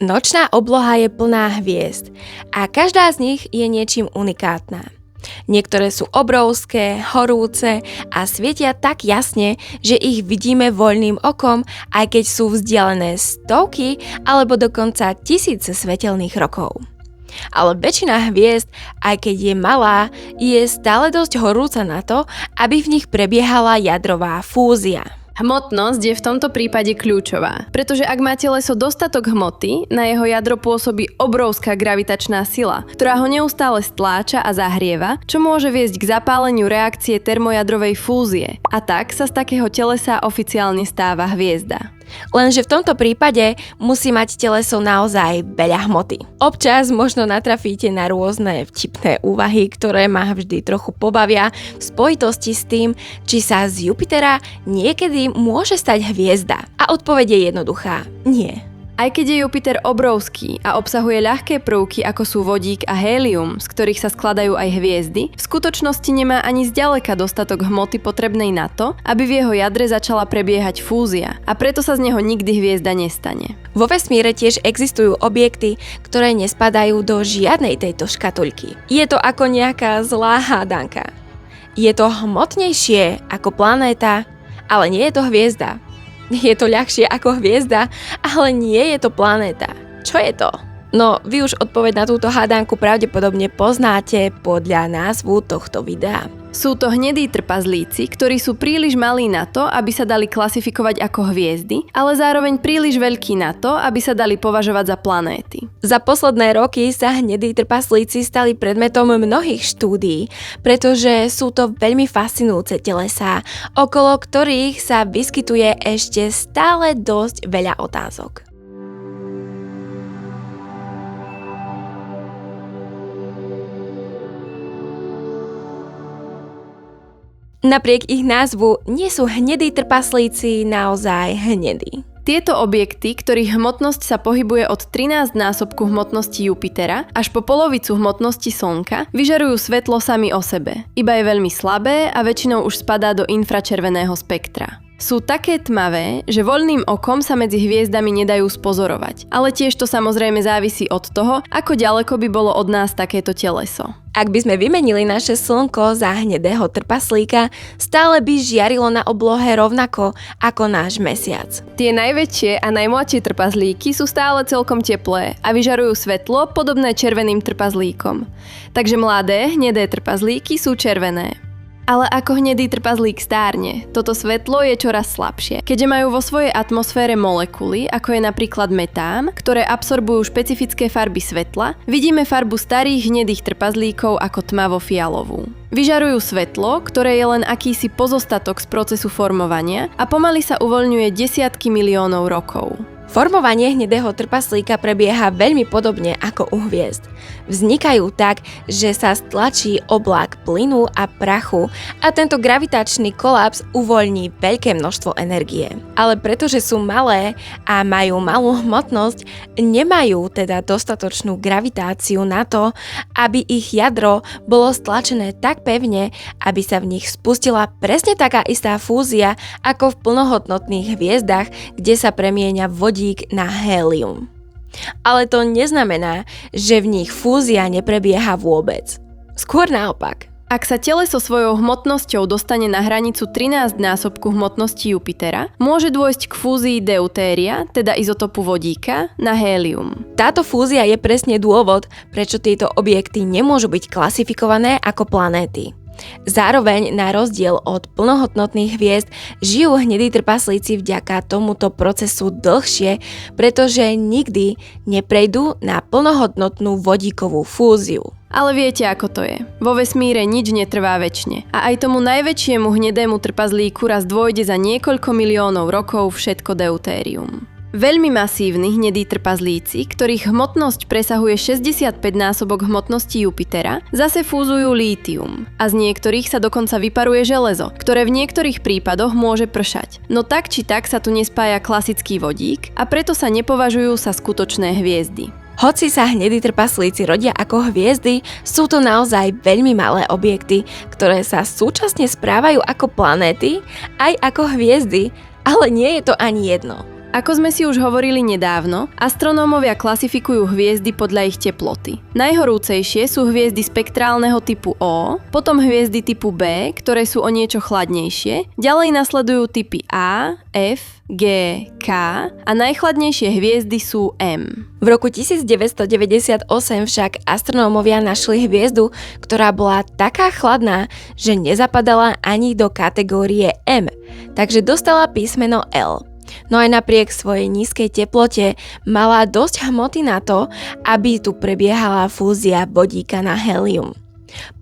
Nočná obloha je plná hviezd a každá z nich je niečím unikátna. Niektoré sú obrovské, horúce a svietia tak jasne, že ich vidíme voľným okom, aj keď sú vzdialené stovky alebo dokonca tisíce svetelných rokov. Ale väčšina hviezd, aj keď je malá, je stále dosť horúca na to, aby v nich prebiehala jadrová fúzia. Hmotnosť je v tomto prípade kľúčová, pretože ak má teleso dostatok hmoty, na jeho jadro pôsobí obrovská gravitačná sila, ktorá ho neustále stláča a zahrieva, čo môže viesť k zapáleniu reakcie termojadrovej fúzie. A tak sa z takého telesa oficiálne stáva hviezda. Lenže v tomto prípade musí mať teleso naozaj veľa hmoty. Občas možno natrafíte na rôzne vtipné úvahy, ktoré ma vždy trochu pobavia v spojitosti s tým, či sa z Jupitera niekedy môže stať hviezda. A odpoveď je jednoduchá. Nie. Aj keď je Jupiter obrovský a obsahuje ľahké prvky ako sú vodík a hélium, z ktorých sa skladajú aj hviezdy, v skutočnosti nemá ani zďaleka dostatok hmoty potrebnej na to, aby v jeho jadre začala prebiehať fúzia a preto sa z neho nikdy hviezda nestane. Vo vesmíre tiež existujú objekty, ktoré nespadajú do žiadnej tejto škatuľky. Je to ako nejaká zlá hádanka. Je to hmotnejšie ako planéta, ale nie je to hviezda. Je to ľahšie ako hviezda, ale nie je to planéta. Čo je to? No, vy už odpoveď na túto hádanku pravdepodobne poznáte podľa názvu tohto videa. Sú to hnedí trpazlíci, ktorí sú príliš malí na to, aby sa dali klasifikovať ako hviezdy, ale zároveň príliš veľkí na to, aby sa dali považovať za planéty. Za posledné roky sa hnedí trpaslíci stali predmetom mnohých štúdií, pretože sú to veľmi fascinujúce telesá, okolo ktorých sa vyskytuje ešte stále dosť veľa otázok. Napriek ich názvu nie sú hnedí trpaslíci naozaj hnedí. Tieto objekty, ktorých hmotnosť sa pohybuje od 13-násobku hmotnosti Jupitera až po polovicu hmotnosti Slnka, vyžarujú svetlo sami o sebe. Iba je veľmi slabé a väčšinou už spadá do infračerveného spektra. Sú také tmavé, že voľným okom sa medzi hviezdami nedajú spozorovať, ale tiež to samozrejme závisí od toho, ako ďaleko by bolo od nás takéto teleso. Ak by sme vymenili naše Slnko za hnedého trpaslíka, stále by žiarilo na oblohe rovnako ako náš Mesiac. Tie najväčšie a najmladšie trpazlíky sú stále celkom teplé a vyžarujú svetlo podobné červeným trpazlíkom. Takže mladé, hnedé trpazlíky sú červené. Ale ako hnedý trpazlík stárne, toto svetlo je čoraz slabšie, keďže majú vo svojej atmosfére molekuly, ako je napríklad metán, ktoré absorbujú špecifické farby svetla, vidíme farbu starých hnedých trpazlíkov ako tmavo-fialovú. Vyžarujú svetlo, ktoré je len akýsi pozostatok z procesu formovania a pomaly sa uvoľňuje desiatky miliónov rokov. Formovanie hnedého trpaslíka prebieha veľmi podobne ako u hviezd. Vznikajú tak, že sa stlačí oblak plynu a prachu a tento gravitačný kolaps uvoľní veľké množstvo energie. Ale pretože sú malé a majú malú hmotnosť, nemajú teda dostatočnú gravitáciu na to, aby ich jadro bolo stlačené tak pevne, aby sa v nich spustila presne taká istá fúzia ako v plnohodnotných hviezdach, kde sa premieňa vodík na hélium. Ale to neznamená, že v nich fúzia neprebieha vôbec. Skôr naopak. Ak sa teleso svojou hmotnosťou dostane na hranicu 13-násobku hmotnosti Jupitera, môže dôjsť k fúzii deutéria, teda izotopu vodíka, na hélium. Táto fúzia je presne dôvod, prečo tieto objekty nemôžu byť klasifikované ako planéty. Zároveň, na rozdiel od plnohodnotných hviezd, žijú hnedí trpaslíci vďaka tomuto procesu dlhšie, pretože nikdy neprejdú na plnohodnotnú vodíkovú fúziu. Ale viete, ako to je. Vo vesmíre nič netrvá večne. A aj tomu najväčšiemu hnedému trpazlíku raz dôjde za niekoľko miliónov rokov všetko deutérium. Veľmi masívni hnedí trpazlíci, ktorých hmotnosť presahuje 65-násobok hmotnosti Jupitera, zase fúzujú lítium a z niektorých sa dokonca vyparuje železo, ktoré v niektorých prípadoch môže pršať. No tak či tak sa tu nespája klasický vodík a preto sa nepovažujú za skutočné hviezdy. Hoci sa hnedí trpaslíci rodia ako hviezdy, sú to naozaj veľmi malé objekty, ktoré sa súčasne správajú ako planéty aj ako hviezdy, ale nie je to ani jedno. Ako sme si už hovorili nedávno, astronómovia klasifikujú hviezdy podľa ich teploty. Najhorúcejšie sú hviezdy spektrálneho typu O, potom hviezdy typu B, ktoré sú o niečo chladnejšie, ďalej nasledujú typy A, F, G, K a najchladnejšie hviezdy sú M. V roku 1998 však astronómovia našli hviezdu, ktorá bola taká chladná, že nezapadala ani do kategórie M, takže dostala písmeno L. No aj napriek svojej nízkej teplote mala dosť hmoty na to, aby tu prebiehala fúzia vodíka na helium.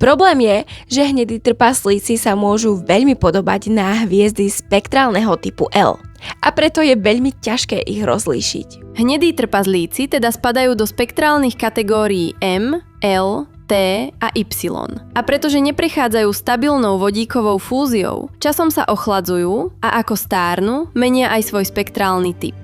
Problém je, že hnedí trpaslíci sa môžu veľmi podobať na hviezdy spektrálneho typu L. A preto je veľmi ťažké ich rozlíšiť. Hnedí trpazlíci teda spadajú do spektrálnych kategórií M, L, T a Y. A pretože neprechádzajú stabilnou vodíkovou fúziou, časom sa ochladzujú a ako stárnu, menia aj svoj spektrálny typ.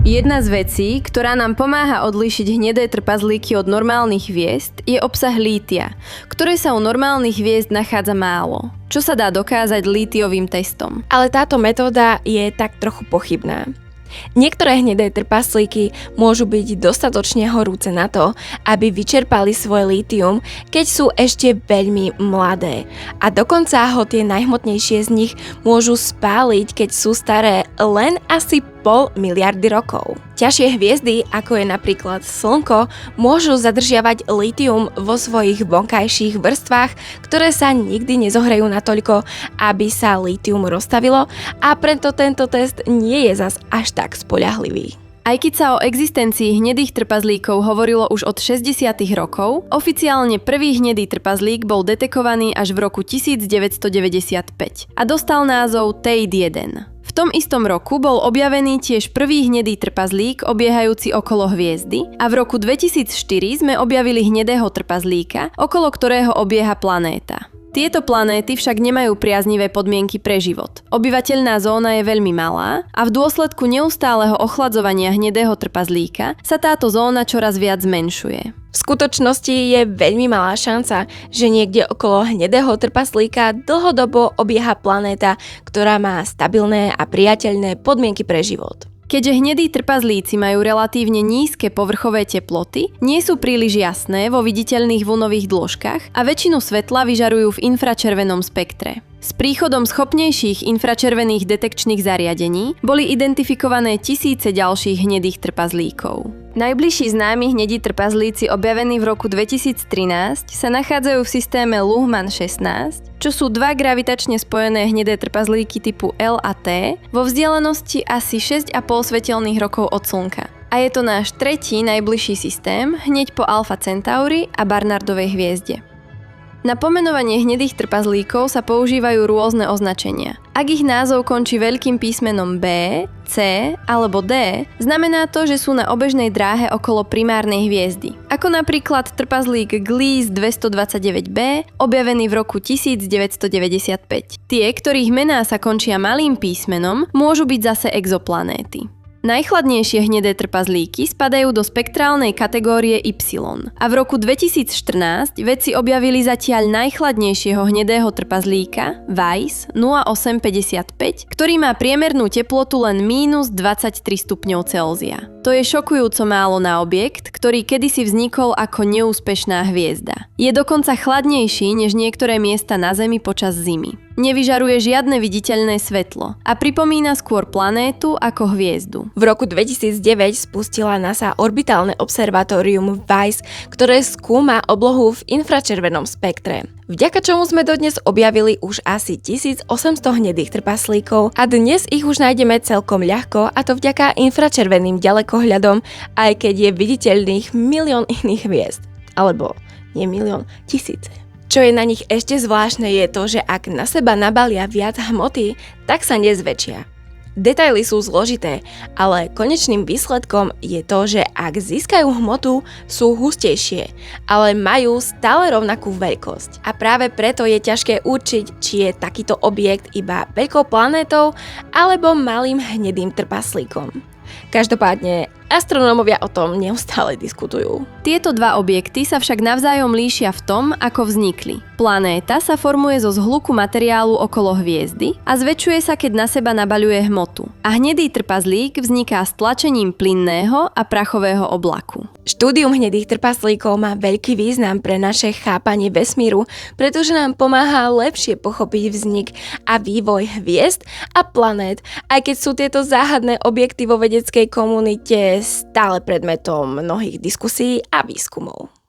Jedna z vecí, ktorá nám pomáha odlíšiť hnedé trpazlíky od normálnych hviezd, je obsah lítia, ktoré sa u normálnych hviezd nachádza málo, čo sa dá dokázať lítiovým testom. Ale táto metóda je tak trochu pochybná. Niektoré hnedé trpaslíky môžu byť dostatočne horúce na to, aby vyčerpali svoje lítium, keď sú ešte veľmi mladé. A dokonca ho tie najhmotnejšie z nich môžu spáliť, keď sú staré len asi 0,5 miliardy rokov. Ťažšie hviezdy, ako je napríklad Slnko, môžu zadržiavať lítium vo svojich vonkajších vrstvách, ktoré sa nikdy nezohrejú natoľko, aby sa lítium roztavilo, a preto tento test nie je zas až tak spoľahlivý. Aj keď sa o existencii hnedých trpazlíkov hovorilo už od 60. rokov, oficiálne prvý hnedý trpazlík bol detekovaný až v roku 1995 a dostal názov Teid 1. V tom istom roku bol objavený tiež prvý hnedý trpazlík obiehajúci okolo hviezdy a v roku 2004 sme objavili hnedého trpazlíka, okolo ktorého obieha planéta. Tieto planéty však nemajú priaznivé podmienky pre život. Obyvateľná zóna je veľmi malá a v dôsledku neustáleho ochladzovania hnedého trpazlíka sa táto zóna čoraz viac zmenšuje. V skutočnosti je veľmi malá šanca, že niekde okolo hnedého trpaslíka dlhodobo obieha planéta, ktorá má stabilné a priateľné podmienky pre život. Keďže hnedí trpazlíci majú relatívne nízke povrchové teploty, nie sú príliš jasné vo viditeľných vlnových dĺžkach a väčšinu svetla vyžarujú v infračervenom spektre. S príchodom schopnejších infračervených detekčných zariadení boli identifikované tisíce ďalších hnedých trpazlíkov. Najbližší známi hnedí trpazlíci objavení v roku 2013 sa nachádzajú v systéme Luhmann 16, čo sú dva gravitačne spojené hnedé trpazlíky typu L a T vo vzdialenosti asi 6,5 svetelných rokov od Slnka. A je to náš tretí najbližší systém hneď po Alpha Centauri a Barnardovej hviezde. Na pomenovanie hnedých trpazlíkov sa používajú rôzne označenia. Ak ich názov končí veľkým písmenom B, C alebo D, znamená to, že sú na obežnej dráhe okolo primárnej hviezdy. Ako napríklad trpazlík Gliese 229b, objavený v roku 1995. Tie, ktorých mená sa končia malým písmenom, môžu byť zase exoplanéty. Najchladnejšie hnedé trpazlíky spadajú do spektrálnej kategórie Y a v roku 2014 vedci objavili zatiaľ najchladnejšieho hnedého trpazlíka WISE 0855, ktorý má priemernú teplotu len -23 stupňov Celzia. To je šokujúco málo na objekt, ktorý kedysi vznikol ako neúspešná hviezda. Je dokonca chladnejší než niektoré miesta na Zemi počas zimy. Nevyžaruje žiadne viditeľné svetlo a pripomína skôr planétu ako hviezdu. V roku 2009 spustila NASA orbitálne observatórium WISE, ktoré skúma oblohu v infračervenom spektre. Vďaka čomu sme dodnes objavili už asi 1800 hnedých trpaslíkov a dnes ich už nájdeme celkom ľahko, a to vďaka infračerveným ďalekohľadom, aj keď je viditeľných milión iných hviezd. Alebo nie milión, tisíce. Čo je na nich ešte zvláštne je to, že ak na seba nabalia viac hmoty, tak sa nezväčšia. Detaily sú zložité, ale konečným výsledkom je to, že ak získajú hmotu, sú hustejšie, ale majú stále rovnakú veľkosť. A práve preto je ťažké určiť, či je takýto objekt iba veľkou planétou alebo malým hnedým trpaslíkom. Každopádne, Astronómovia o tom neustále diskutujú. Tieto dva objekty sa však navzájom líšia v tom, ako vznikli. Planéta sa formuje zo zhluku materiálu okolo hviezdy a zväčšuje sa, keď na seba nabaľuje hmotu. A hnedý trpaslík vzniká stlačením plynného a prachového oblaku. Štúdium hnedých trpaslíkov má veľký význam pre naše chápanie vesmíru, pretože nám pomáha lepšie pochopiť vznik a vývoj hviezd a planét, aj keď sú tieto záhadné objekty vo vedeckej komunite stále predmetom mnohých diskusí a výskumov.